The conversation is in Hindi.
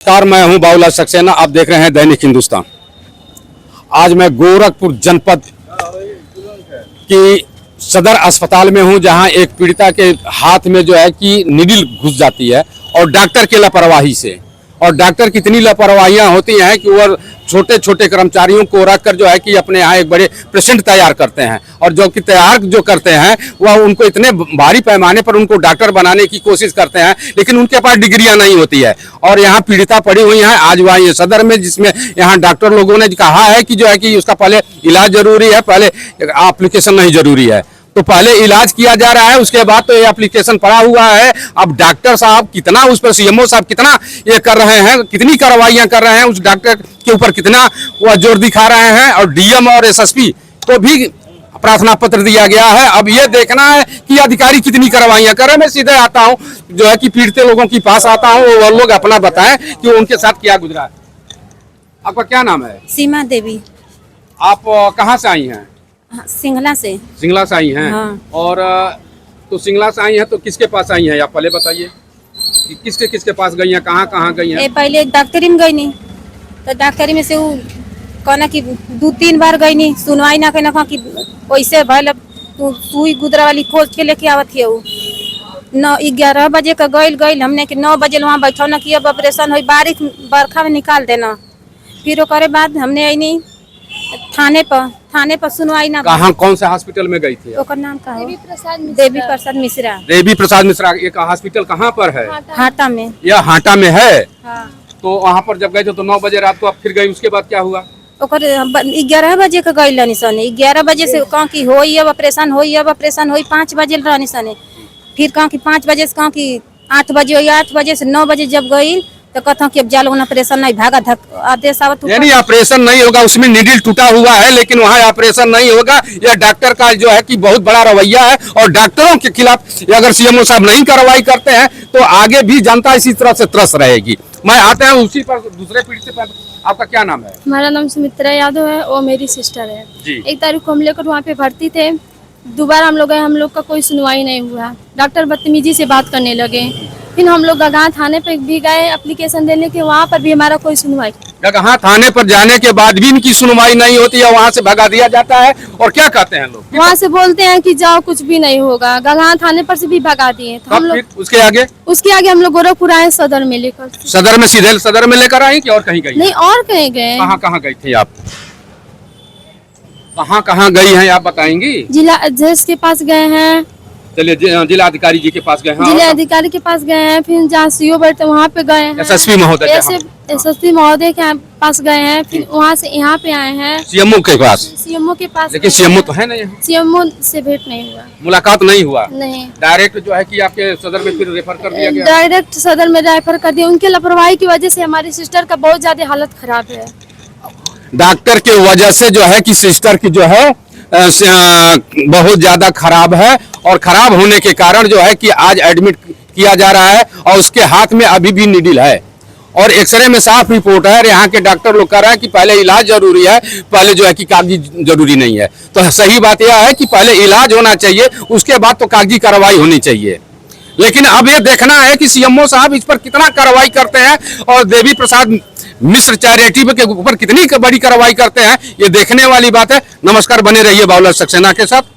नमस्कार, मैं हूं बाबूलाल सक्सेना। आप देख रहे हैं दैनिक हिंदुस्तान। आज मैं गोरखपुर जनपद की सदर अस्पताल में हूं, जहां एक पीड़िता के हाथ में जो है कि नीडल घुस जाती है और डॉक्टर के लापरवाही से। और डॉक्टर की इतनी लापरवाहियां होती हैं कि वह छोटे छोटे कर्मचारियों को रखकर जो है कि अपने यहाँ एक बड़े पेशेंट तैयार करते हैं, और जो कि तैयार जो करते हैं वह उनको इतने भारी पैमाने पर उनको डॉक्टर बनाने की कोशिश करते हैं, लेकिन उनके पास डिग्रियां नहीं होती है। और यहाँ पीड़िता पड़ी हुई है आज वहाँ ये सदर में, जिसमें यहाँ डॉक्टर लोगों ने कहा है कि जो है कि उसका पहले इलाज जरूरी है, पहले एप्लीकेशन नहीं जरूरी है। तो पहले इलाज किया जा रहा है, उसके बाद तो ये एप्लीकेशन पड़ा हुआ है। अब डॉक्टर साहब कितना उस पर, सीएमओ साहब कितना ये कर रहे हैं, कितनी कार्रवाइयां कर रहे हैं, उस डॉक्टर के ऊपर कितना वह जोर दिखा रहे हैं। और डीएम और एसएसपी को भी प्रार्थना पत्र दिया गया है। अब ये देखना है कि अधिकारी कितनी कार्रवाइयां कर रहे हैं। मैं सीधे आता हूँ जो है कि पीड़ित लोगों के पास आता हूँ, वो लोग अपना बताएं कि उनके साथ क्या गुजरा है। आपका क्या नाम है? सीमा देवी। आप कहाँ से आई हैं? सिंगला से। सिंगला से आई हैं? हाँ। और तो सिंगला से आई हैं तो किसके पास आई हैं? आप पहले बताइए कि किसके पास गई हैं, कहाँ गई हैं? पहले एक डॉक्टरी में गई नहीं, तो डॉक्टरी में से वो कहना कि 2-3 बार गई नहीं, सुनवाई ना कहना कहा कि वैसे भल तू ही गुदरा वाली खोज के लेके आवत है। वो 9-11 बजे का गई हमने कि 9 बजे वहाँ बैठा ना कि अब ऑपरेशन हो, बारिश बरखा में निकाल देना। फिर ओकरे बाद हमने आई नहीं थाने पर सुनवाई ना। कहाँ, कौन से हॉस्पिटल में गई थी? ओकर नाम का देवी प्रसाद मिश्रा। देवी प्रसाद मिश्रा। एक हॉस्पिटल कहाँ पर है? हाटा में। यह हाटा में है। हाँ। तो वहाँ पर जब गए थे तो 9 बजे रात को आप फिर गई, उसके बाद क्या हुआ? 11 बजे का गई रहनी सने। 11 बजे से कहा कि होई अब ऑपरेशन होई, 5 बजे रहनी सने। फिर कहा कि 5 बजे से कहा कि 8 बजे होई, 8 बजे से 9 बजे जब गई तो कहता कि अब जालो ऑपरेशन नहीं, भागा धक आदेश आवत। यानी ऑपरेशन नहीं होगा, उसमें नीडल टूटा हुआ है, लेकिन वहाँ ऑपरेशन नहीं होगा। यह डॉक्टर का जो है कि बहुत बड़ा रवैया है। और डॉक्टरों के खिलाफ अगर सीएमओ साहब नहीं कार्रवाई करते हैं तो आगे भी जनता इसी तरह से त्रस्त रहेगी। मैं आते हैं उसी पर दूसरे पीड़ित पर। आपका क्या नाम है? हमारा नाम सुमित्रा यादव है, वो मेरी सिस्टर है जी। 1 तारीख को हम लेकर वहाँ पे भर्ती थे। दोबारा हम लोग गए, हम लोग का कोई सुनवाई नहीं हुआ। डॉक्टर बदतमीजी से बात करने लगे। फिर हम लोग गगहा थाने पे भी गए एप्लीकेशन देने के, वहाँ पर भी हमारा कोई सुनवाई। गगहा थाने पर जाने के बाद भी इनकी सुनवाई नहीं होती है, वहाँ से भगा दिया जाता है। और क्या कहते हैं लोग? वहाँ से बोलते हैं कि जाओ कुछ भी नहीं होगा। गगहा थाने पर से भी भगा दिए। तो हम लोग उसके आगे हम लोग गोरखपुर आए सदर में लेकर। सदर में सीधे सदर में लेकर आई कि और कहीं गई? नहीं, और कहीं गए। कहाँ गई थी आप? कहाँ गई हैं आप बताएंगी? जिला अध्यक्ष के पास गए हैं। चलिए, जिला अधिकारी जी के पास गए हैं। जिला अधिकारी के पास गए हैं। फिर जहाँ सीओ बैठते वहाँ पे गए हैं। एसएसपी महोदय के पास गए हैं। फिर वहाँ से यहाँ पे आए हैं सीएमओ के पास। लेकिन सीएमओ तो है नहीं। सीएमओ से भेंट नहीं हुआ, मुलाकात नहीं हुआ। नहीं, डायरेक्ट जो है कि आपके सदर में फिर रेफर कर दिया गया। डायरेक्ट सदर में रेफर कर दिया। उनके लापरवाही की वजह से हमारी सिस्टर का बहुत ज्यादा हालत खराब है। डॉक्टर की वजह से जो है कि सिस्टर की जो है बहुत ज्यादा खराब है। और खराब होने के कारण जो है कि आज एडमिट किया जा रहा है, और उसके हाथ में अभी भी नीडल है। और एक्सरे में साफ रिपोर्ट है। यहाँ के डॉक्टर लोग कह रहे हैं कि पहले इलाज जरूरी है, पहले जो है कि कागजी जरूरी नहीं है। तो सही बात यह है कि पहले इलाज होना चाहिए, उसके बाद तो कागजी कार्रवाई होनी चाहिए। लेकिन अब ये देखना है कि सीएमओ साहब इस पर कितना कार्रवाई करते हैं, और देवी प्रसाद मिश्र चैरिटी के ऊपर कितनी बड़ी कार्रवाई करते हैं, ये देखने वाली बात है। नमस्कार, बने रहिए बाबूलाल सक्सेना के साथ।